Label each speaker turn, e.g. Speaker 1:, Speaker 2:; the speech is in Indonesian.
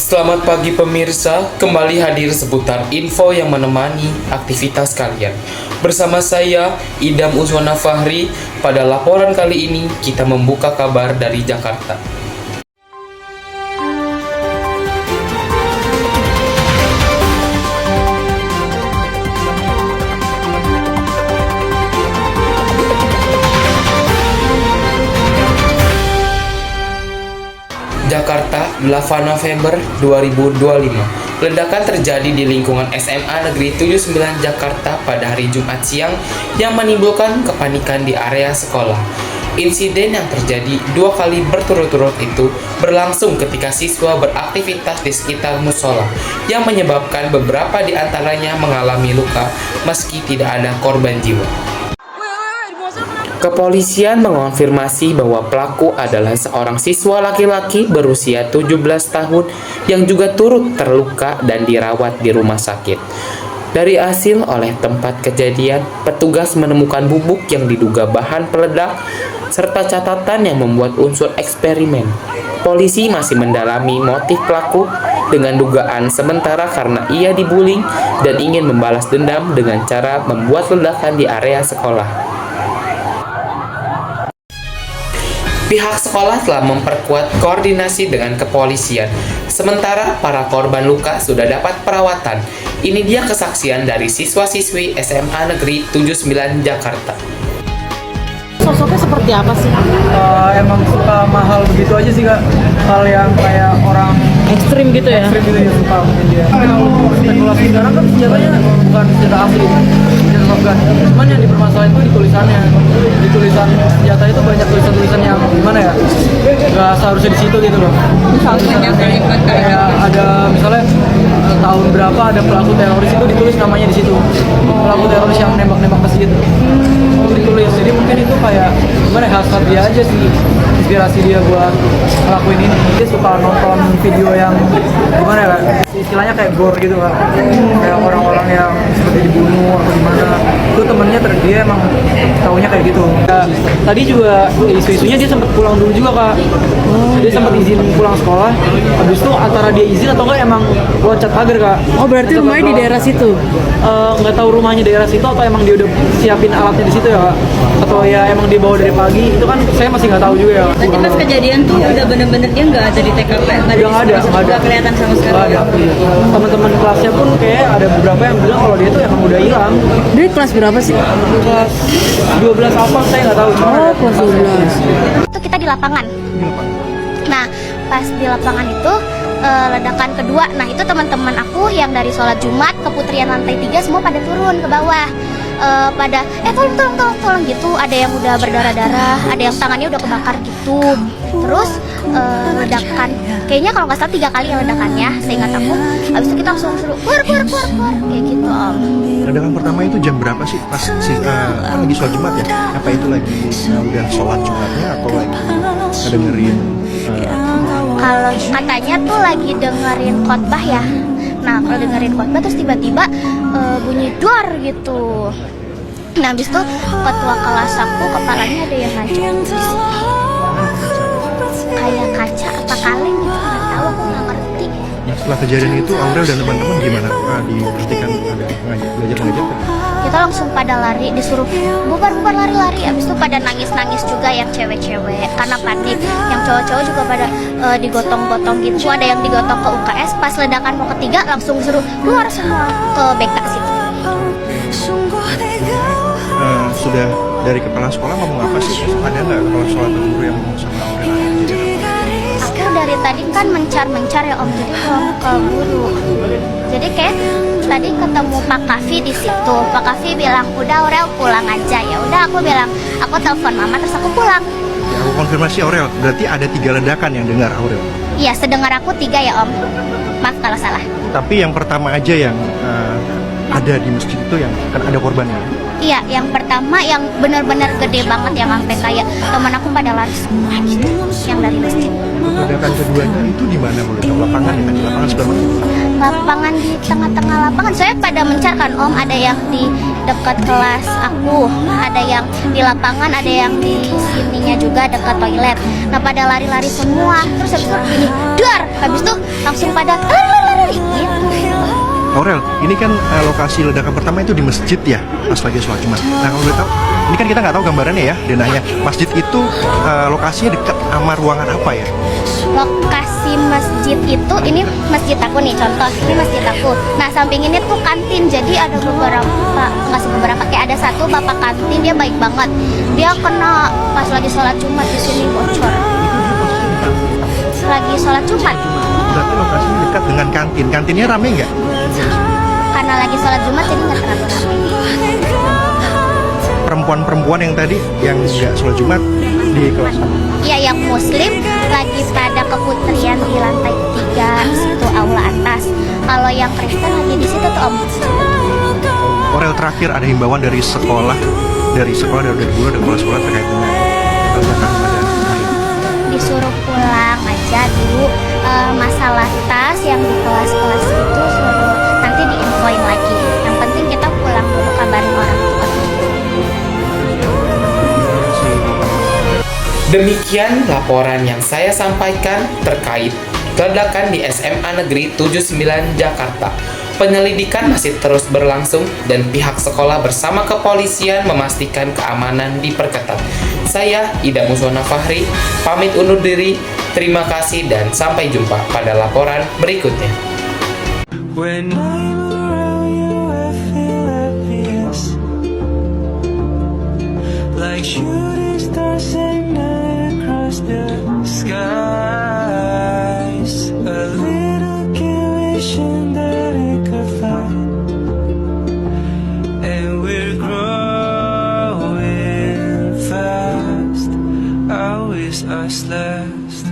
Speaker 1: Selamat pagi pemirsa, kembali hadir seputar info yang menemani aktivitas kalian. Bersama saya, Idam Uzwana Fahri, pada laporan kali ini kita membuka kabar dari Jakarta. Jakarta, 8 November 2025. Ledakan terjadi di lingkungan SMA Negeri 79 Jakarta pada hari Jumat siang yang menimbulkan kepanikan di area sekolah. Insiden yang terjadi 2 kali berturut-turut itu berlangsung ketika siswa beraktivitas di sekitar musola yang menyebabkan beberapa di antaranya mengalami luka meski tidak ada korban jiwa. Kepolisian mengonfirmasi bahwa pelaku adalah seorang siswa laki-laki berusia 17 tahun yang juga turut terluka dan dirawat di rumah sakit. Dari hasil oleh tempat kejadian, petugas menemukan bubuk yang diduga bahan peledak serta catatan yang membuat unsur eksperimen. Polisi masih mendalami motif pelaku dengan dugaan sementara karena ia dibully dan ingin membalas dendam dengan cara membuat ledakan di area sekolah. Pihak sekolah telah memperkuat koordinasi dengan kepolisian. Sementara para korban luka sudah dapat perawatan. Ini dia kesaksian dari siswa-siswi SMA Negeri 79 Jakarta.
Speaker 2: Sosoknya seperti apa sih?
Speaker 3: Emang suka mahal begitu aja sih kak. Hal yang kayak orang
Speaker 2: Ekstrim gitu ya?
Speaker 3: ekstrim gitu ya suka mungkin dia. Kalau spekulasi sekarang kan senjatanya bukan senjata asli, senjata shotgun. Cuman yang dipermasalahin itu di tulisannya. Di tulisan senjata itu banyak tulisan-tulisan yang gimana ya? Gak seharusnya di situ gitu loh. Kayak ada misalnya tahun berapa ada pelaku teroris itu ditulis namanya di situ. Pelaku teroris yang nembak-nembak masjid. Ditulis. Jadi mungkin itu kayak gimana ya, hasrat dia aja sih, inspirasi dia buat ngelakuin ini. Dia suka nonton video yang gimana ya, istilahnya kayak gore gitu kan, kayak orang-orang yang seperti dibunuh atau gimana. Itu temennya dia emang taunya kayak gitu. Tadi juga isu-isunya dia sempat pulang dulu juga kak. Dia sempat izin pulang sekolah. Habis itu antara dia izin atau enggak emang loncat pagar kak.
Speaker 2: Oh berarti rumahnya di daerah situ?
Speaker 3: Nggak tahu rumahnya daerah situ atau emang dia udah siapin alatnya di situ ya kak. Atau ya emang dia bawa dari pagi. Itu kan saya masih nggak tahu juga ya.
Speaker 4: Berarti pas kejadian tuh udah bener-bener dia nggak ada di TKP,
Speaker 3: Nggak ada.
Speaker 4: nggak kelihatan sama sekali.
Speaker 3: Nggak ada. Teman-teman kelasnya pun kayak ada beberapa yang bilang kalau dia tuh emang udah hilang.
Speaker 2: Dia kelas berapa sih?
Speaker 3: Kelas 12 apa saya nggak tahu. Cuma
Speaker 2: Oh kelas 12.
Speaker 5: Itu kita di lapangan. Nah, pas di lapangan itu ledakan kedua. Nah, itu teman-teman aku yang dari sholat Jumat ke Putrian lantai 3 semua pada turun ke bawah. Pada tolong gitu. Ada yang udah berdarah-darah, ada yang tangannya udah kebakar gitu. Terus ledakan, kayaknya kalau nggak salah 3 kali ya ledakannya, seingat aku. Habis itu kita langsung suruh keluar kayak gitu om.
Speaker 6: Ledakan pertama itu jam berapa sih? Pas kan lagi sholat Jumat ya? Apa itu lagi udah sholat Jumatnya atau lagi ngedengerin?
Speaker 5: Kalau katanya tuh lagi dengerin khotbah ya. Nah kalau dengerin khotbah terus tiba-tiba bunyi duar gitu. Nah habis itu ketua kelas aku kepalanya ada yang ngancam di sini. Kayak kaca apa kaleng gitu, nggak tahu, aku nggak ngerti.
Speaker 6: Nah, setelah kejadian itu Aurel dan teman-teman gimana? Dipastikan ada belajar mengajar?
Speaker 5: Kita langsung pada lari, disuruh bubar lari. Habis itu pada nangis juga yang cewek-cewek karena panik. Yang cowok-cowok juga pada digotong-gotong gitu. Ada yang digotong ke UKS. Pas ledakan mau ketiga langsung suruh keluar semua ke BK situ.
Speaker 6: Sudah dari kepala sekolah ngomong apa sih? Ada nggak kepala sekolah atau guru yang ngomong sama Aurel?
Speaker 5: Aku dari tadi kan mencar ya om, jadi belum ke guru. Jadi kayak tadi ketemu Pak Kavi di situ. Pak Kavi bilang udah Aurel pulang aja. Ya udah aku bilang aku telepon mama terus aku pulang.
Speaker 6: Ya, aku konfirmasi Aurel, berarti ada 3 ledakan yang dengar Aurel.
Speaker 5: Iya sedengar aku 3 ya om. Maaf kalau salah.
Speaker 6: Tapi yang pertama aja yang ada di masjid itu yang kan ada korbannya.
Speaker 5: Iya, yang pertama yang benar-benar gede banget yang sampai kayak teman aku pada lari semua gitu, yang dari masjid.
Speaker 6: Ledakan keduanya itu di mana boleh tahu? Lapangan ya kan? Di lapangan sebelah mana?
Speaker 5: Lapangan di tengah-tengah lapangan. Saya pada mencar kan om, ada yang di dekat kelas aku, ada yang di lapangan, ada yang di sininya juga dekat toilet. Nah pada lari-lari semua, terus habis itu ini dar, habis itu langsung pada lari gitu.
Speaker 6: Aurel, ini kan lokasi ledakan pertama itu di masjid ya, pas lagi sholat Jumat. Nah kalau boleh tahu, ini kan kita nggak tahu gambarannya ya, denahnya. Masjid itu lokasinya dekat sama ruangan apa ya?
Speaker 5: Lokasi masjid itu, ini masjid aku nih, contoh ini masjid aku. Nah samping ini tuh kantin, jadi ada beberapa, nggak sih beberapa, kayak ada satu bapak kantin, dia baik banget. Dia kena pas lagi sholat Jumat di sini bocor. Lagi sholat Jumat.
Speaker 6: Berarti lokasinya dekat dengan kantin. Kantinnya rame nggak?
Speaker 5: Karena lagi sholat Jumat jadi nggak terlalu ramai.
Speaker 6: Perempuan-perempuan yang tadi yang nggak sholat Jumat di kelas
Speaker 5: Iya, yang muslim lagi pada keputrian di lantai 3 situ aula atas. Kalau yang Kristen lagi di situ tuh Om.
Speaker 6: Aurel, terakhir ada himbauan dari sekolah dari guru dan kepala sekolah terkait dengan
Speaker 5: Disuruh pulang aja dulu, masalah tas yang di kelas-kelas itu suruh nanti diinfoin lagi. Yang penting kita pulang dulu, kabarin orang tua.
Speaker 1: Demikian laporan yang saya sampaikan terkait ledakan di SMA Negeri 79 Jakarta. Penyelidikan masih terus berlangsung dan pihak sekolah bersama kepolisian memastikan keamanan diperketat. Saya Ida Muswana Fahri, pamit undur diri. Terima kasih dan sampai jumpa pada laporan berikutnya.
Speaker 7: When I'm around you, I feel at peace, like shooting stars at night across the skies. A little kid wishing that it could fly, and we're growing fast. I wish us last.